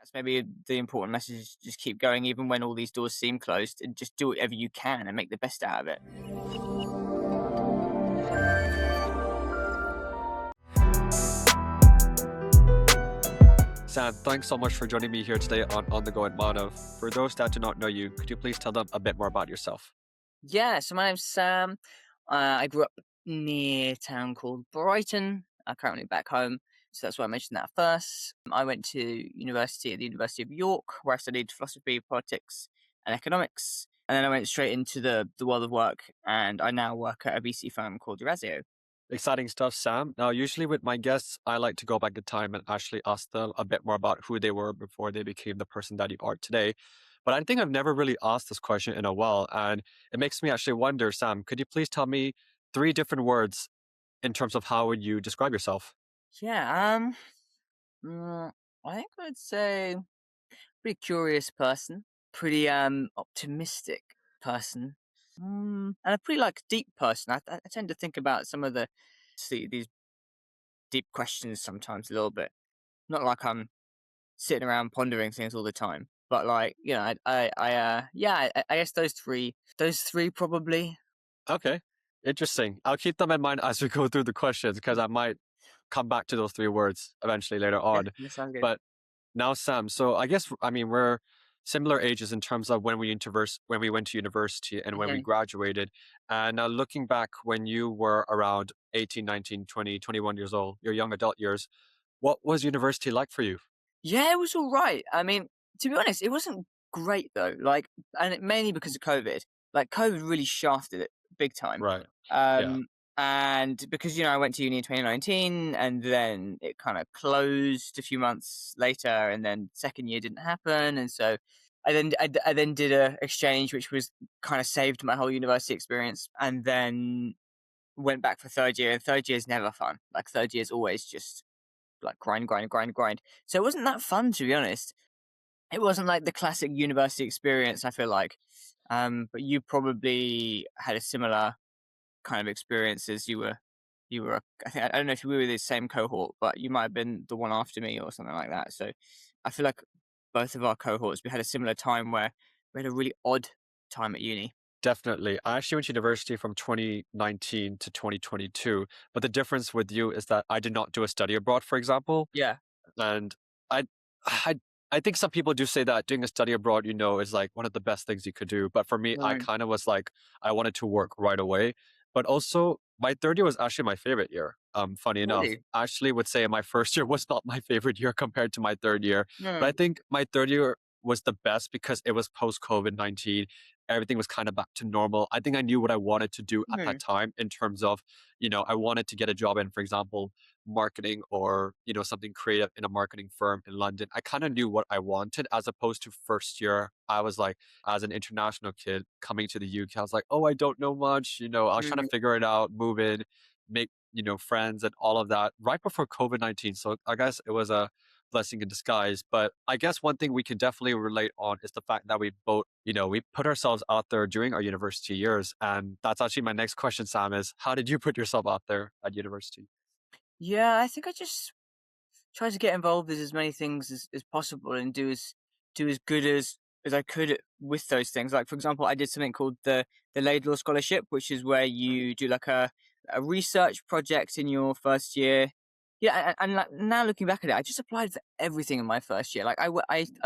That's maybe the important message is just keep going even when all these doors seem closed and just do whatever you can and make the best out of it. Sam, thanks so much for joining me here today on the Go at Manav. For those that do not know you, could you please tell them a bit more about yourself? Yeah, so my name's Sam. I grew up near a town called Brighton. I'm currently back home, so that's why I mentioned that first. I went to university at the University of York, where I studied philosophy, politics, and economics. And then I went straight into the world of work, and I now work at a VC firm called Eurazeo. Exciting stuff, Sam. Now, usually with my guests, I like to go back in time and actually ask them a bit more about who they were before they became the person that you are today. But I think I've never really asked this question in a while. And it makes me actually wonder, Sam, could you please tell me three different words in terms of how would you describe yourself? Yeah, mm, I think I'd say pretty curious person, pretty optimistic person, and a pretty like deep person. I tend to think about some of these deep questions sometimes a little bit. Not like I'm sitting around pondering things all the time, but like yeah, I guess those three probably. Okay, interesting. I'll keep them in mind as we go through the questions because I might come back to those three words eventually later Yeah, on. that sounds good. But now, Sam, so I guess I mean we're similar ages in terms of when we went to university and when we Mhm. graduated. And now looking back when you were around 18, 19, 20, 21 years old, your young adult years, what was university like for you? Yeah, it was all right. I mean, to be honest, it wasn't great though. Like, mainly because of COVID. Like, COVID really shafted it big time. Right. Yeah. Um, and because I went to uni in 2019, and then it kind of closed a few months later, and then second year didn't happen, and so I then did a exchange, which was kind of saved my whole university experience, and then went back for third year. And third year is never fun. Like third year is always just like grind, grind, grind, grind. So it wasn't that fun, to be honest. It wasn't like the classic university experience, I feel like. But you probably had a similar kind of experience as you were. I don't know if you were the same cohort, but you might have been the one after me or something like that. So I feel like both of our cohorts, we had a similar time where we had a really odd time at uni. Definitely. I actually went to university from 2019 to 2022. But the difference with you is that I did not do a study abroad, for example. Yeah. And I, I, I think some people do say that doing a study abroad, is like one of the best things you could do. But for me, I Right. kind of was like, I wanted to work right away. But also, my third year was actually my favorite year. Funny enough, Really? I actually would say my first year was not my favorite year compared to my third year. But I No. think my third year was the best because it was post COVID-19. Everything was kind of back to normal. I think I knew what I wanted to do at that No. time in terms of, I wanted to get a job in, for example, marketing or something creative in a marketing firm in London. I kind of knew what I wanted as opposed to first year. I was like, as an international kid coming to the UK, I was like, oh, I don't know much. I was trying to Mm. figure it out, move in, make friends and all of that right before COVID-19. So I guess it was a blessing in disguise. But I guess one thing we can definitely relate on is the fact that we both, we put ourselves out there during our university years. And that's actually my next question, Sam, is how did you put yourself out there at university? Yeah, I think I just try to get involved with as many things as possible and do as good as I could with those things. Like for example, I did something called the Laidlaw Scholarship, which is where you do like a research project in your first year. Yeah, and like now looking back at it, I just applied for everything in my first year. Like I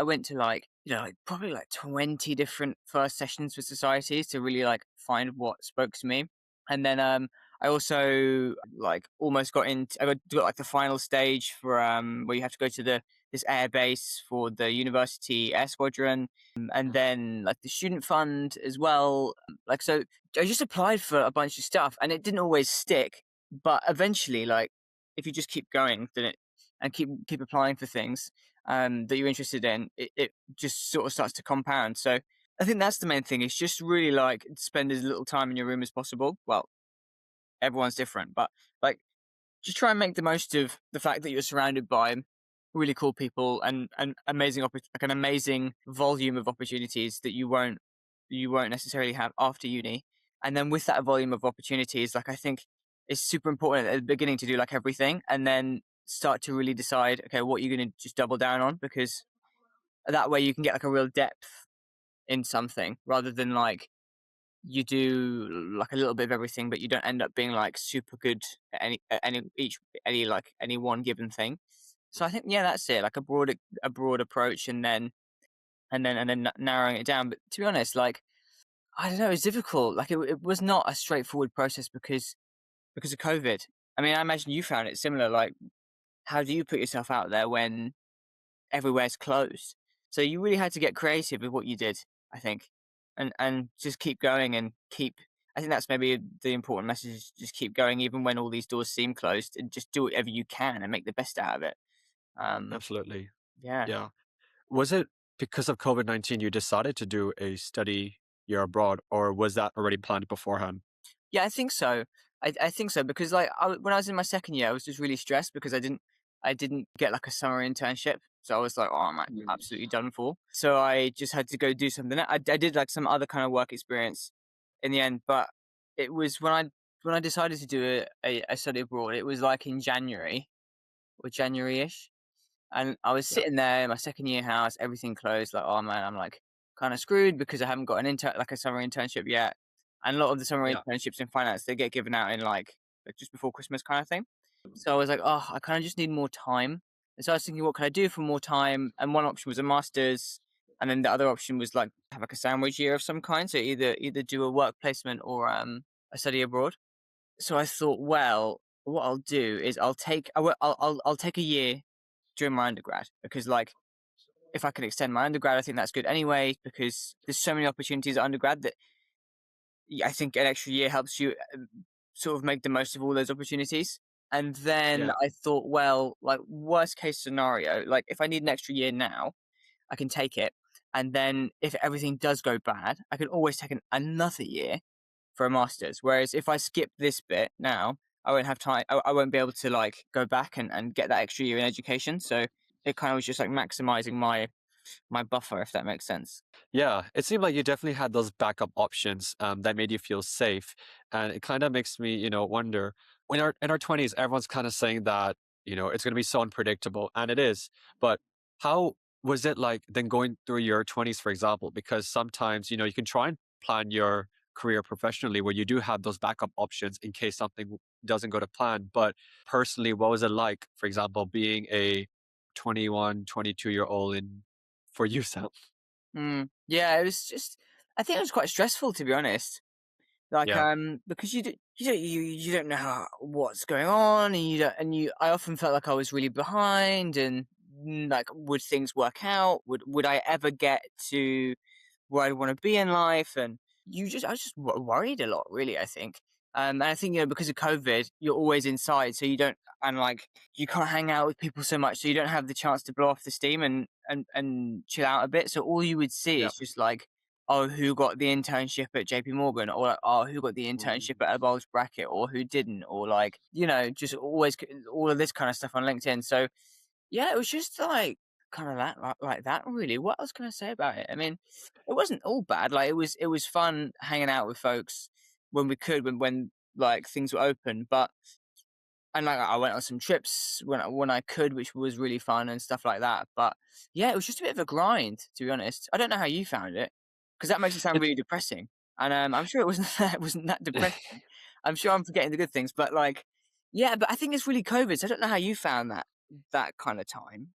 went to like like probably like 20 different first sessions with societies to really like find what spoke to me, and then I also like almost got like the final stage for where you have to go to this air base for the university air squadron, and then like the student fund as well. Like so, I just applied for a bunch of stuff, and it didn't always stick. But eventually, like if you just keep going, then it and keep applying for things that you're interested in, it just sort of starts to compound. So I think that's the main thing. Is just really like spend as little time in your room as possible. Well, everyone's different, but like just try and make the most of the fact that you're surrounded by really cool people and like an amazing volume of opportunities that you won't necessarily have after uni. And then with that volume of opportunities, like I think it's super important at the beginning to do like everything and then start to really decide, okay, what you're going to just double down on because That way you can get like a real depth in something rather than like you do like a little bit of everything, but you don't end up being like super good at any one given thing. So I think yeah, that's it. Like a broad approach, and then narrowing it down. But to be honest, like I don't know, it's difficult. Like it was not a straightforward process because of COVID. I mean, I imagine you found it similar. Like, how do you put yourself out there when everywhere's closed? So you really had to get creative with what you did, I think, and just keep going and keep. I think that's maybe the important message: is just keep going, even when all these doors seem closed, and just do whatever you can and make the best out of it. Um, Absolutely. yeah. Yeah. Was it because of COVID-19 you decided to do a study year abroad, or was that already planned beforehand? Yeah, I think so. I think so because like when I was in my second year, I was just really stressed because I didn't get like a summer internship, so I was like, oh, I'm like, absolutely done for. So I just had to go do something. I did like some other kind of work experience in the end, but it was when I decided to do a study abroad. It was like in January or January-ish, and I was Yeah. sitting there in my second year house, everything closed. Like, oh man, I'm like kind of screwed because I haven't got an like a summer internship yet. And a lot of the summer Yeah. internships in finance, they get given out in like just before Christmas kind of thing. So I was like, oh, I kind of just need more time. And so I was thinking, what can I do for more time? And one option was a master's, and then the other option was like have like a sandwich year of some kind. So either do a work placement or a study abroad. So I thought, well, what I'll do is I'll take a year during my undergrad because like if I can extend my undergrad, I think that's good anyway because there's so many opportunities at undergrad that I think an extra year helps you sort of make the most of all those opportunities. And then Yeah. I thought, well, like worst case scenario, like if I need an extra year now, I can take it. And then if everything does go bad, I can always take another year for a master's. Whereas if I skip this bit now, I won't have time. I won't be able to like go back and get that extra year in education. So it kind of was just like maximizing my buffer, if that makes sense. Yeah, it seemed like you definitely had those backup options that made you feel safe, and it kind of makes me, wonder. When in our 20s, everyone's kind of saying that it's going to be so unpredictable, and it is. But how was it like then going through your 20s, for example? Because sometimes you can try and plan your career professionally, where you do have those backup options in case something doesn't go to plan. But personally, what was it like, for example, being a 21, 22-year old in for you, Sam? Mm. Yeah, it was just. I think it was quite stressful to be honest. Like Yeah. because you don't know what's going on, and you don't and you. I often felt like I was really behind, and like would things work out? Would I ever get to where I want to be in life? And I was just worried a lot, really. I think, and I think because of COVID, you're always inside, so you don't and like you can't hang out with people so much, so you don't have the chance to blow off the steam and chill out a bit. So all you would see Yeah. is just like, oh, who got the internship at JP Morgan, or like, oh, who got the internship at a bulge bracket, or who didn't, or like just always all of this kind of stuff on LinkedIn. So yeah, it was just like kind of like that really. What else can I say about it? I mean, it wasn't all bad. Like it was fun hanging out with folks when we could when like things were open. But and like I went on some trips when I could, which was really fun and stuff like that. But yeah, it was just a bit of a grind, to be honest. I don't know how you found it, because that makes it sound It's really depressing. And I'm sure it wasn't it wasn't that depressing. I'm sure I'm forgetting the good things, but like, yeah. But I think it's really COVID. So I don't know how you found that kind of time.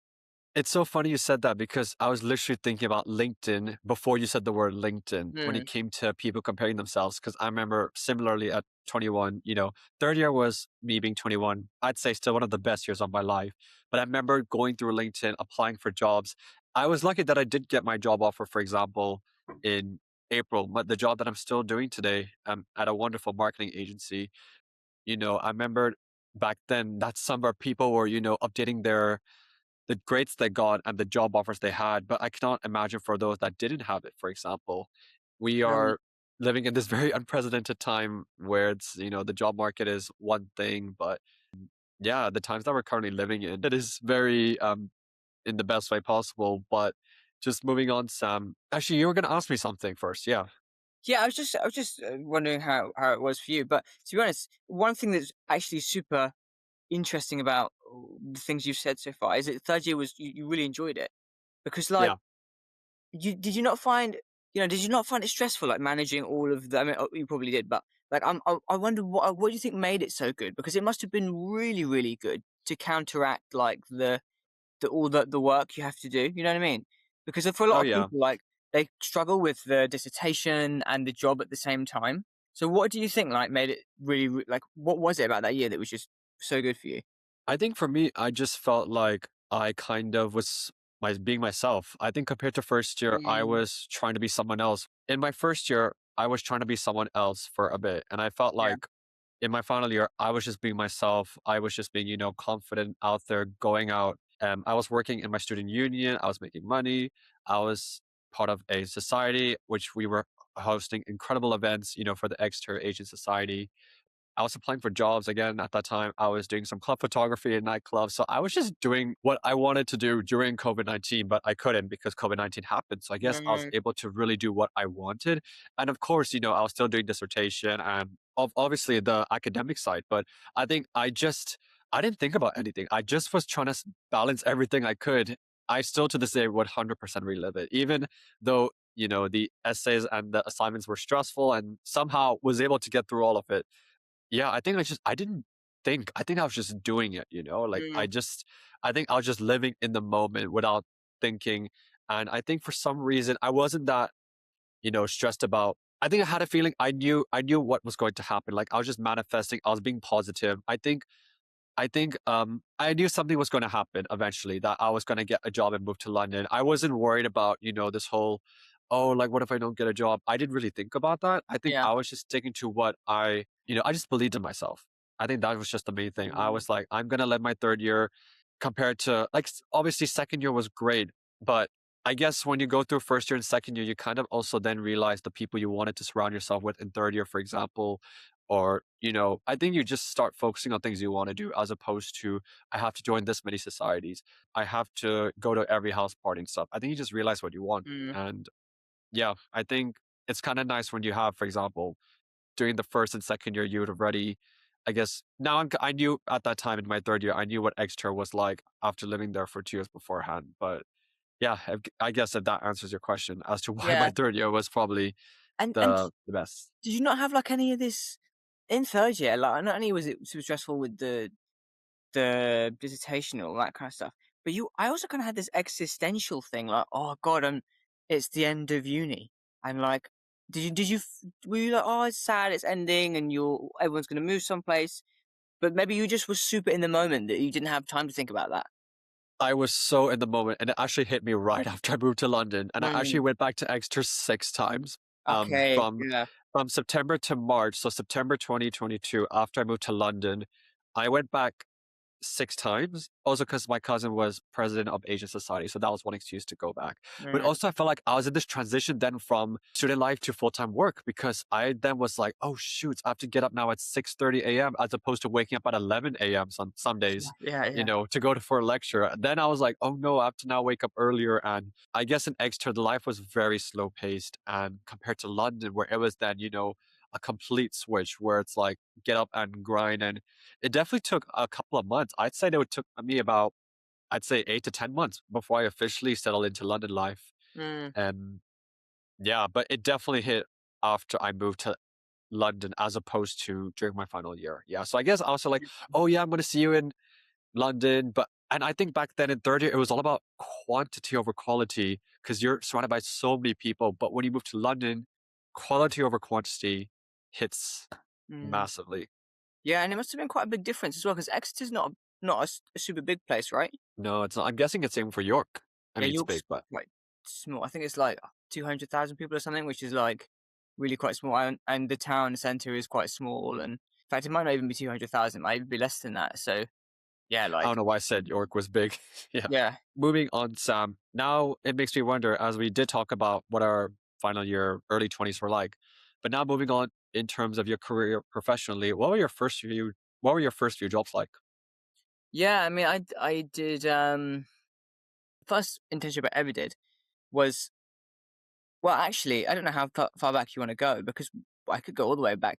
it's so funny you said that because I was literally thinking about LinkedIn before you said the word LinkedIn when it Hmm. came to people comparing themselves. Because I remember similarly at 21, third year was me being 21. I'd say still one of the best years of my life. But I remember going through LinkedIn, applying for jobs. I was lucky that I did get my job offer, for example, in April. But the job that I'm still doing today, at a wonderful marketing agency. I remember back then that summer people were, updating the grades they got and the job offers they had, but I cannot imagine for those that didn't have it, for example. We Right. are living in this very unprecedented time where the job market is one thing, but yeah, the times that we're currently living in, it is very in the best way possible. But just moving on, Sam. Actually, you were gonna ask me something first. Yeah. Yeah, I was just wondering how it was for you. But to be honest, one thing that's actually super interesting about the things you've said so far is that third year was you really enjoyed it because like Yeah. did you not find did you not find it stressful, like, managing all of the I mean, you probably did, but, like, I wonder what do you think made it so good? Because it must have been really, really good to counteract, like, the all the work you have to do, you know what I mean? Because for a Oh lot of yeah. people, like, they struggle with the dissertation and the job at the same time. So what do you think, like, made it really, like, what was it about that year that was just so good for you? I think for me, I just felt like I kind of was being myself. I think compared to first year, I Mm, was trying to be someone else. In my first year, I was trying to be someone else for a bit. And I felt yeah, like in my final year, I was just being myself. I was just being, confident out there, going out. I was working in my student union. I was making money. I was part of a society, which we were hosting incredible events, for the Exeter Asian Society. I was applying for jobs again at that time. I was doing some club photography in nightclubs. So I was just doing what I wanted to do during COVID-19, but I couldn't because COVID-19 happened. So I guess I was mm, able to really do what I wanted. And of course, I was still doing dissertation and obviously the academic side, but I think I didn't think about anything. I just was trying to balance everything I could. I still to this day would 100% relive it, even though, the essays and the assignments were stressful and somehow was able to get through all of it. Yeah, I think I didn't think. I think I was just doing it, Like mm, I think I was just living in the moment without thinking. And I think for some reason I wasn't that, stressed about I think I had a feeling I knew what was going to happen. Like I was just manifesting, I was being positive. I think I knew something was going to happen eventually, that I was going to get a job and move to London. I wasn't worried about, this whole, oh, like what if I don't get a job? I didn't really think about that. I think yeah, I was just sticking to what I just believed in myself. I think that was just the main thing. I mm, was like, I'm going to let my third year compared to like obviously second year was great, but I guess when you go through first year and second year, you kind of also then realize the people you wanted to surround yourself with in third year, for example, or, I think you just start focusing on things you want to do as opposed to, I have to join this many societies. I have to go to every house party and stuff. I think you just realize what you want. mm, And yeah, I think it's kind of nice when you have, for example, during the first and second year, you would have already, I guess, now I knew at that time in my third year, I knew what Exeter was like after living there for 2 years beforehand. But yeah, I guess if that answers your question as to why yeah. my third year was probably And the best. did you not have, like, any of this in third year? Like, not only was it super stressful with the dissertation and all that kind of stuff, but I also kind of had this existential thing, like, oh god, it's the end of uni. And like, were you like, oh, it's sad, it's ending, and everyone's gonna move someplace, but maybe you just were super in the moment that you didn't have time to think about that. I was so in the moment, and it actually hit me right after I moved to London, and I actually Mm, went back to Exeter 6 times, okay, from yeah. September to March. So September 2022, after I moved to London, I went back 6 times, also because my cousin was president of Asian Society, so that was one excuse to go back. But Mm, also I felt like I was in this transition then from student life to full-time work because I then was like, "Oh, shoot, I have to get up now at 6:30 AM as opposed to waking up at 11 AM some days, yeah, yeah. to go to for a lecture." Then I was like, "Oh, no, I have to now wake up earlier." And I guess in Exeter, the life was very slow-paced, and compared to London, where it was then, a complete switch where it's like get up and grind, and it definitely took a couple of months. I'd say it took me about, I'd say 8 to 10 months before I officially settled into London life. Mm, And yeah, but it definitely hit after I moved to London as opposed to during my final year. Yeah. So I guess also like, oh yeah, I'm gonna see you in London. And I think back then in third year, it was all about quantity over quality because you're surrounded by so many people. But when you move to London, quality over quantity hits mm. massively. Yeah, and it must have been quite a big difference as well, because Exeter's not a super big place, right? No, it's not. I'm guessing it's same for York. I Yeah, mean, it's York's big, but quite small. I think it's like 200,000 people or something, which is like really quite small. And the town centre is quite small. And in fact, it might not even be 200,000, it might even be less than that. So, yeah, I don't like, know why I said York was big. Yeah. yeah. Moving on, Sam. Now it makes me wonder, as we did talk about what our final year, early 20s were like, but now moving on in terms of your career professionally, what were your first few jobs like? Yeah, I mean, I did, first internship I ever did was, well, actually, I don't know how far back you want to go because I could go all the way back.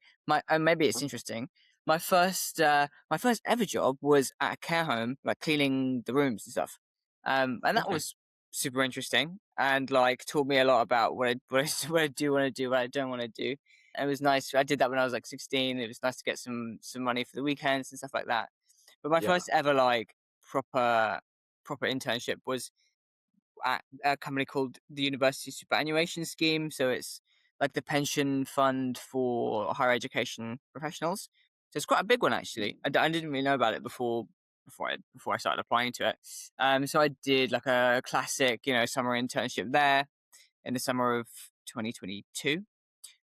Maybe it's Huh? interesting. My first ever job was at a care home, like cleaning the rooms and stuff. And that Okay. was super interesting and like taught me a lot about what I do want to do, what I don't want to do. It was nice. I did that when I was like 16. It was nice to get some money for the weekends and stuff like that. But my Yeah. first ever like proper internship was at a company called the University Superannuation Scheme. So it's like the pension fund for higher education professionals. So it's quite a big one actually. I didn't really know about it before I started applying to it. So I did like a classic, summer internship there in the summer of 2022.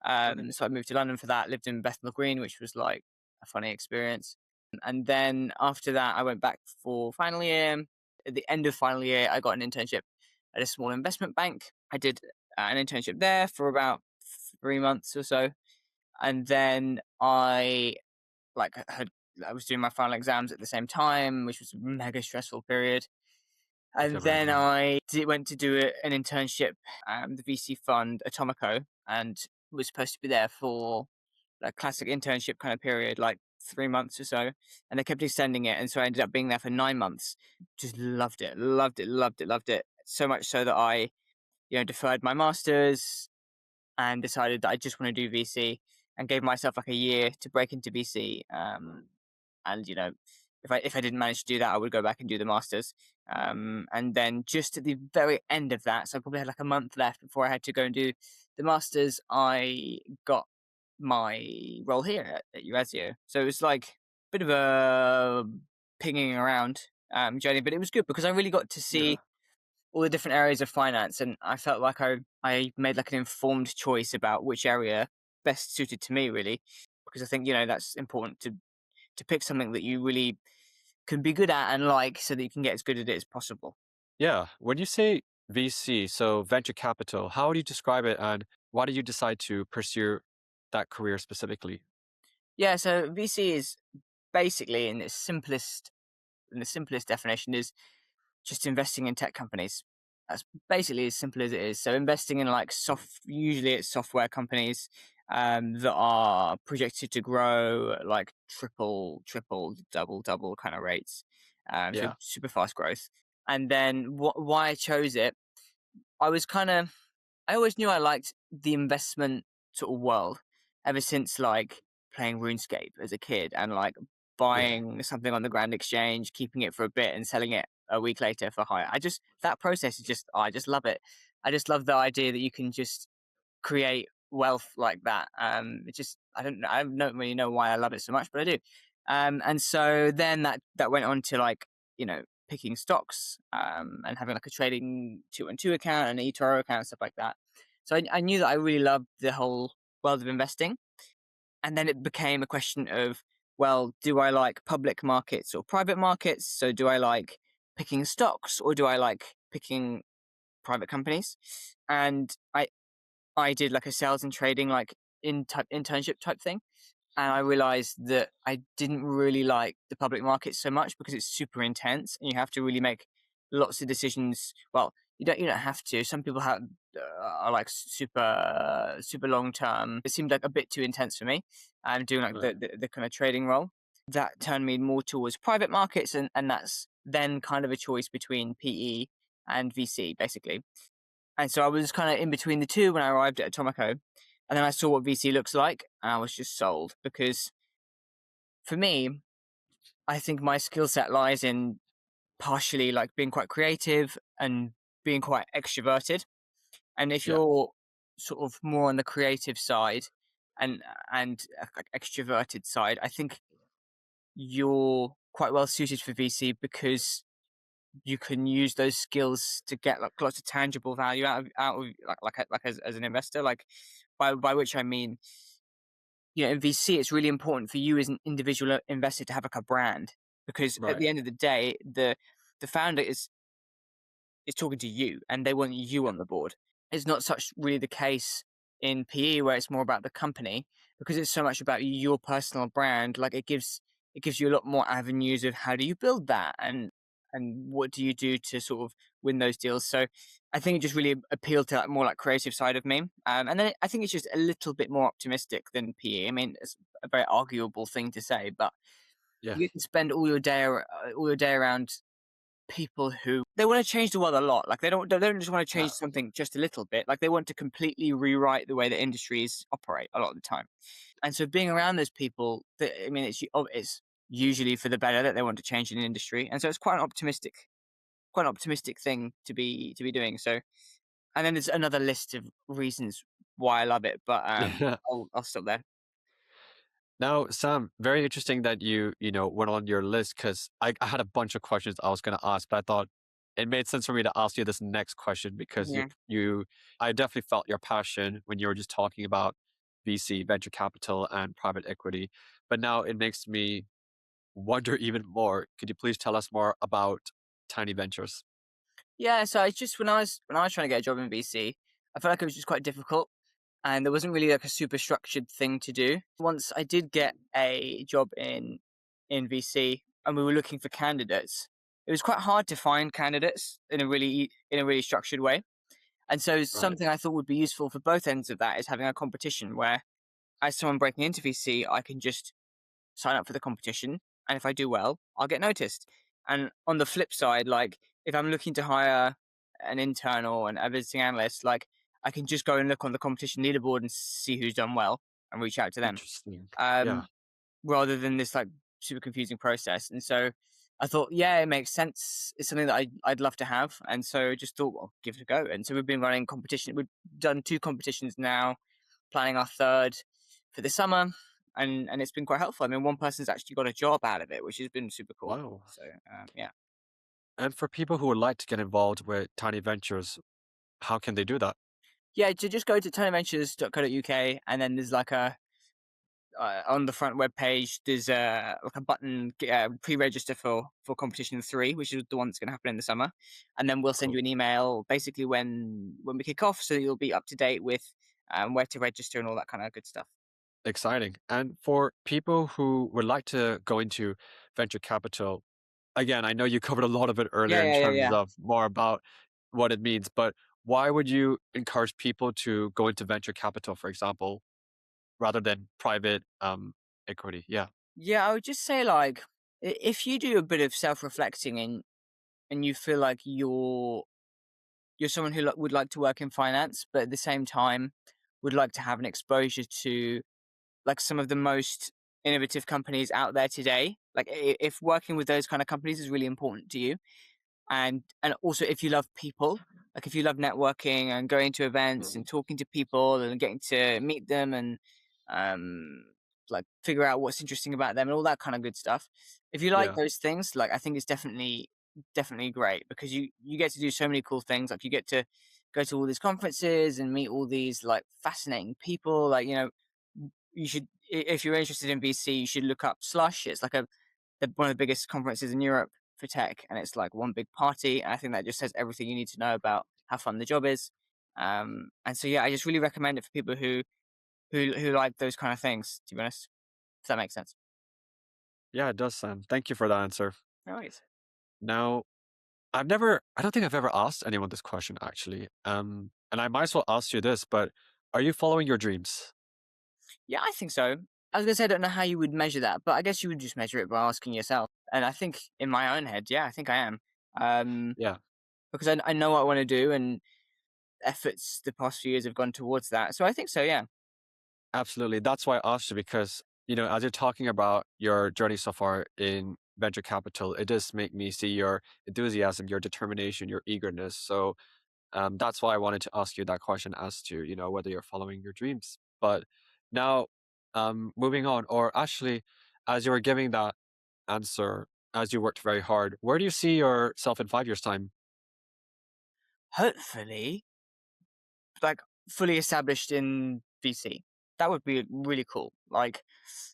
Okay. So I moved to London for that. Lived in Bethnal Green, which was like a funny experience. And then after that, I went back for final year. At the end of final year, I got an internship at a small investment bank. I did an internship there for about 3 months or so, and then I was doing my final exams at the same time, which was a mega stressful period. I And can then imagine. went to do an internship, the VC fund Atomico, and was supposed to be there for a classic internship kind of period, like 3 months or so. And they kept extending it, and so I ended up being there for 9 months. Just loved it, loved it, loved it, loved it. So much so that I, deferred my masters and decided that I just want to do VC and gave myself like a year to break into VC. And if I didn't manage to do that, I would go back and do the masters. And then just at the very end of that, so I probably had like a month left before I had to go and do the masters. I got my role here at Eurazeo, so it was like a bit of a pinging around journey, but it was good because I really got to Yeah. see all the different areas of finance, and I felt like I made like an informed choice about which area best suited to me, really, because I think that's important to pick something that you really can be good at and like, so that you can get as good at it as possible. Yeah. When you say VC, so venture capital, how do you describe it and why did you decide to pursue that career specifically? Yeah, so VC is basically in the simplest definition is just investing in tech companies. That's basically as simple as it is. So investing in like usually it's software companies that are projected to grow like triple, double kind of rates. So Yeah. super fast growth. And then why I chose it, I was kind of I always knew I liked the investment sort of world ever since like playing RuneScape as a kid and like Yeah. buying something on the Grand Exchange, keeping it for a bit and selling it a week later for higher. That process is I just love it. I just love the idea that you can just create wealth like that. I don't really know why I love it so much, but I do. And so then that went on to like picking stocks and having like a trading 212 account and an eToro account and stuff like that. So I knew that I really loved the whole world of investing, and then it became a question of, well, do I like public markets or private markets? So do I like picking stocks or do I like picking private companies? And I did like a sales and trading like internship type thing, and I realized that I didn't really like the public market so much because it's super intense and you have to really make lots of decisions. Well, you don't have to. Some people are like super long term. It seemed like a bit too intense for me. I'm doing like Right. the kind of trading role that turned me more towards private markets, and that's then kind of a choice between PE and VC basically. And so I was kind of in between the two when I arrived at Atomico. And then I saw what VC looks like, and I was just sold because for me, I think my skill set lies in partially like being quite creative and being quite extroverted. And if Yeah. you're sort of more on the creative side and like extroverted side, I think you're quite well suited for VC because you can use those skills to get like lots of tangible value out of like as an investor. Like by which I mean, in VC, it's really important for you as an individual investor to have like a brand, because at Right. the end of the day, the founder is talking to you and they want you on the board. It's not such really the case in PE where it's more about the company, because it's so much about your personal brand. Like it gives you a lot more avenues of how do you build that, and what do you do to sort of win those deals. So I think it just really appealed to that more like creative side of me. And then I think it's just a little bit more optimistic than PE. I mean, it's a very arguable thing to say, but Yeah. you get to spend all your day around people who they want to change the world a lot. Like they don't just want to change Yeah. something just a little bit. Like they want to completely rewrite the way that industries operate a lot of the time. And so being around those people, I mean, it's usually for the better that they want to change an industry, and so it's quite an optimistic thing to be doing. So, and then there's another list of reasons why I love it, but I'll stop there. Now, Sam, very interesting that you went on your list because I had a bunch of questions I was going to ask, but I thought it made sense for me to ask you this next question because Yeah. I definitely felt your passion when you were just talking about VC, venture capital, and private equity. But now it makes me wonder even more. Could you please tell us more about Tiny Ventures? Yeah, so I just when I was trying to get a job in VC, I felt like it was just quite difficult, and there wasn't really like a super structured thing to do. Once I did get a job in VC, and we were looking for candidates, it was quite hard to find candidates in a really structured way. And so Right. something I thought would be useful for both ends of that is having a competition where, as someone breaking into VC, I can just sign up for the competition, and if I do well, I'll get noticed. And on the flip side, like if I'm looking to hire an intern or a visiting analyst, like I can just go and look on the competition leaderboard and see who's done well and reach out to them, Interesting. Yeah. um, rather than this like super confusing process. And so I thought, yeah, it makes sense. It's something that I'd love to have, and so just thought, well, give it a go. And so we've been running competition. We've done two competitions now, planning our third for the summer, and it's been quite helpful. I mean, one person's actually got a job out of it, which has been super cool. Wow. So yeah, And for people who would like to get involved with Tiny Ventures, how can they do that? yeah. To just go to tinyventures.co.uk, and then there's like a on the front web page, there's like a button, pre-register for competition three, which is the one that's going to happen in the summer, and then we'll send you Cool. an email basically when we kick off, so that you'll be up to date with where to register and all that kind of good stuff. Exciting. And for people who would like to go into venture capital, again, I know you covered a lot of it Yeah, earlier in yeah, yeah, terms yeah. of more about what it means, but why would you encourage people to go into venture capital, for example, rather than private equity? Yeah. Yeah, I would just say like if you do a bit of self-reflecting and you feel like you're someone who would like to work in finance, but at the same time would like to have an exposure to like some of the most innovative companies out there today. Like if working with those kind of companies is really important to you, and also if you love people, like if you love networking and going to events and talking to people and getting to meet them and um like figure out what's interesting about them and all that kind of good stuff, if you like Yeah. those things, like I think it's definitely great because you get to do so many cool things. Like you get to go to all these conferences and meet all these like fascinating people. Like you should, if you're interested in VC, you should look up Slush. It's like one of the biggest conferences in Europe for tech, and it's like one big party. And I think that just says everything you need to know about how fun the job is. And so yeah, I just really recommend it for people who like those kind of things. To be honest, if that makes sense. Yeah, it does, Sam. Thank you for that answer. No worries. Now, I don't think I've ever asked anyone this question actually. And I might as well ask you this, but are you following your dreams? Yeah, I think so. I was gonna say I don't know how you would measure that, but I guess you would just measure it by asking yourself. And I think in my own head, yeah, I think I am. Um, Yeah. because I know what I want to do, and efforts the past few years have gone towards that. So I think so. Yeah. Absolutely. That's why I asked you because, as you're talking about your journey so far in venture capital, it does make me see your enthusiasm, your determination, your eagerness. So that's why I wanted to ask you that question as to, whether you're following your dreams. But now, moving on, or actually, as you were giving that answer, as you worked very hard, where do you see yourself in 5 years' time? Hopefully, like fully established in VC. That would be really cool. Like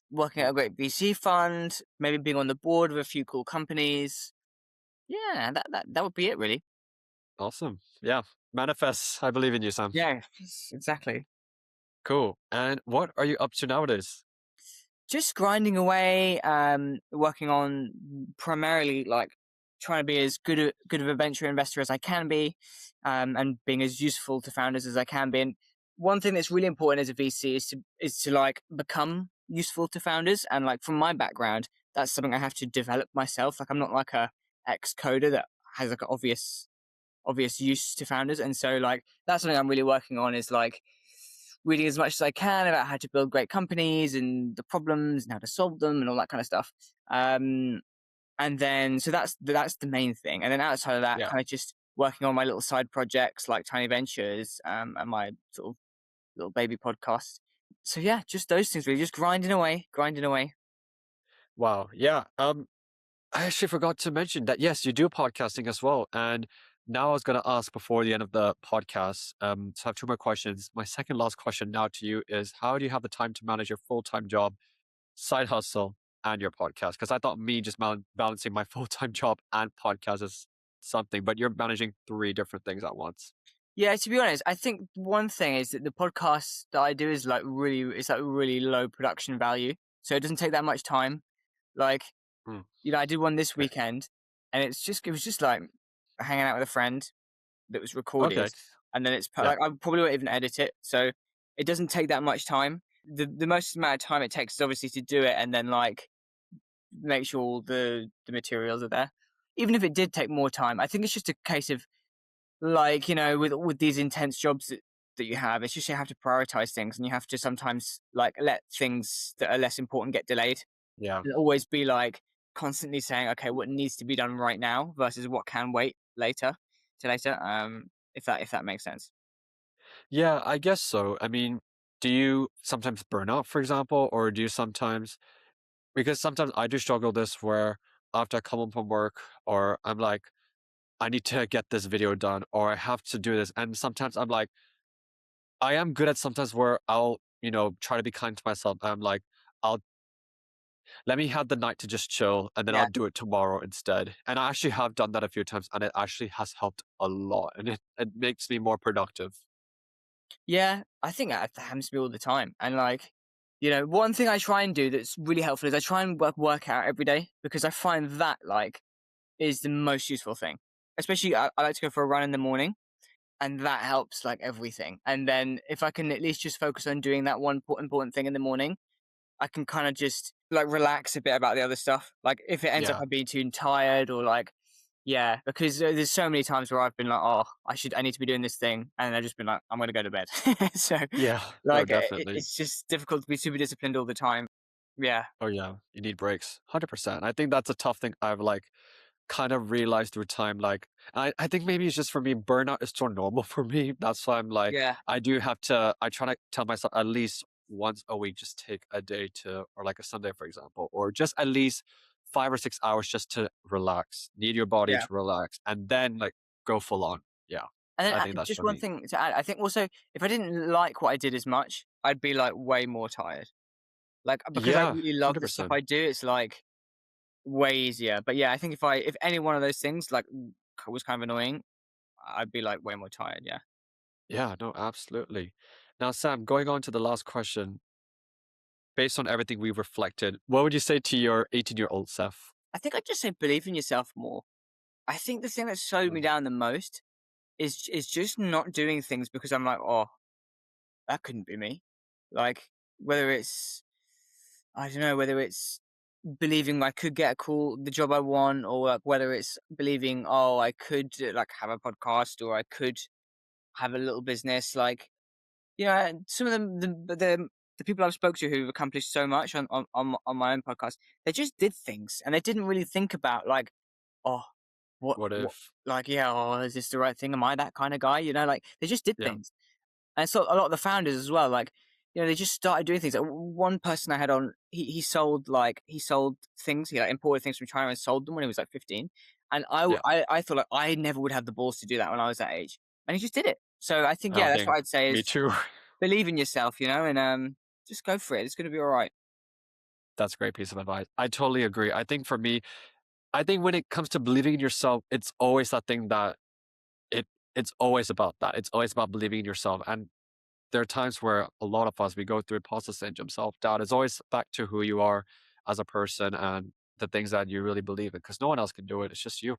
working at a great VC fund, maybe being on the board of a few cool companies. Yeah, that would be it really. Awesome. Yeah. Manifest. I believe in you, Sam. Yeah, exactly. Cool. And what are you up to nowadays? Just grinding away, working on primarily like trying to be as good of a venture investor as I can be, and being as useful to founders as I can be. And one thing that's really important as a VC is to like become useful to founders. And like from my background, that's something I have to develop myself. Like I'm not like a ex coder that has like an obvious use to founders. And so like that's something I'm really working on, is like reading as much as I can about how to build great companies and the problems and how to solve them and all that kind of stuff. And then so that's the main thing. And then outside of that, Yeah. kind of just working on my little side projects like tiny ventures, and my sort of little baby podcast. So yeah, just those things really, just grinding away. Wow. Yeah. I actually forgot to mention that yes, you do podcasting as well. And now I was gonna ask before the end of the podcast. So I have two more questions. My second last question now to you is how do you have the time to manage your full-time job, side hustle, and your podcast? Because I thought me just balancing my full-time job and podcast is something, but you're managing three different things at once. Yeah, to be honest, I think one thing is that the podcast that I do is like it's like really low production value. So it doesn't take that much time. Like, Mm, I did one this okay. weekend, and it was just like hanging out with a friend that was recorded, Okay. and then Yeah. like I probably won't even edit it. So it doesn't take that much time. The most amount of time it takes is obviously to do it and then like make sure all the materials are there. Even if it did take more time, I think it's just a case of like, with these intense jobs that you have, it's just you have to prioritize things, and you have to sometimes like let things that are less important get delayed. Yeah. And always be like constantly saying, okay, what needs to be done right now versus what can wait later. If that makes sense. Yeah, I guess so. I mean, do you sometimes burn out, for example, or do you sometimes because sometimes I do struggle this where after I come home from work or I'm like, I need to get this video done or I have to do this. And sometimes I'm like, I am good at sometimes where I'll, try to be kind to myself. I'm like, I'll let me have the night to just chill and then I'll Yeah. do it tomorrow instead. And I actually have done that a few times and it actually has helped a lot and it makes me more productive. Yeah, I think that happens to me all the time. And like, one thing I try and do that's really helpful is I try and work out every day, because I find that like is the most useful thing. Especially I like to go for a run in the morning, and that helps like everything. And then if I can at least just focus on doing that one important thing in the morning, I can kind of just like relax a bit about the other stuff. Like if it ends up Yeah. I'm being too tired or like, yeah, because there's so many times where I've been like, oh, I need to be doing this thing, and I've just been like, I'm gonna go to bed. So, Yeah. No, like, definitely. it's just difficult to be super disciplined all the time. Yeah, Oh yeah. You need breaks. 100%. I think that's a tough thing I've like kind of realized through time, like, I think maybe it's just for me, burnout is so normal for me. That's why I'm like, yeah, I try to tell myself at least once a week, just take a day to, or like a Sunday, for example, or just at least 5 or 6 hours just to relax, need your body yeah. to relax, and then like go full on. Yeah. And then I think that's just for one me. thing to add, I think also if I didn't like what I did as much, I'd be like way more tired. Like because I Yeah. really love the stuff 100%. I do, it's like way easier. But yeah, I think if any one of those things like was kind of annoying, I'd be like way more tired. Yeah. Yeah. No, absolutely. Now, Sam, going on to the last question, based on everything we've reflected, what would you say to your 18-year-old self? I think I'd just say believe in yourself more. I think the thing that slowed me down the most is just not doing things because I'm like, oh, that couldn't be me. Like whether it's I don't know, whether it's believing I could get the job I want, or like whether it's believing, oh, I could like have a podcast, or I could have a little business. Like, some of them, the people I've spoke to who've accomplished so much on my own podcast, they just did things and they didn't really think about like, oh, What what, if? like, yeah, oh, is this the right thing? Am I that kind of guy? Like they just did Yeah. things. And so a lot of the founders as well, like, they just started doing things. Like, one person I had on, he sold things. He like imported things from China and sold them when he was like 15. And Yeah. I thought like I never would have the balls to do that when I was that age, and he just did it. So I think, Oh, yeah, that's what dang. I'd say Me is too. believe in yourself, and just go for it. It's gonna be all right. That's a great piece of advice. I totally agree. I think for me, I think when it comes to believing in yourself, it's always that thing that it it's always about that. It's always about believing in yourself. And there are times where a lot of us we go through imposter syndrome, self-doubt. It's always back to who you are as a person and the things that you really believe in. Because no one else can do it. It's just you.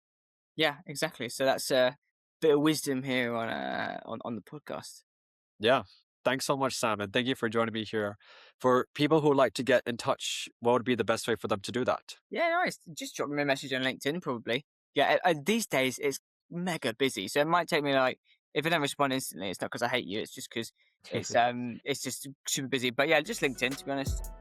Yeah, exactly. So that's a bit of wisdom here on the podcast. Yeah. Thanks so much, Sam, and thank you for joining me here. For people who like to get in touch, what would be the best way for them to do that? Yeah, nice. Just drop me a message on LinkedIn, probably. yeah, these days it's mega busy, so it might take me like if I don't respond instantly, it's not because I hate you, it's just because it's just super busy. But yeah, just LinkedIn to be honest.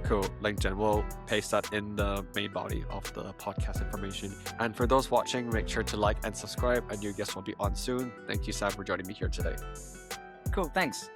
Cool. LinkedIn. We'll paste that in the main body of the podcast information. And for those watching, make sure to like and subscribe. A new guest will be on soon. Thank you, Sam, for joining me here today. Cool, thanks.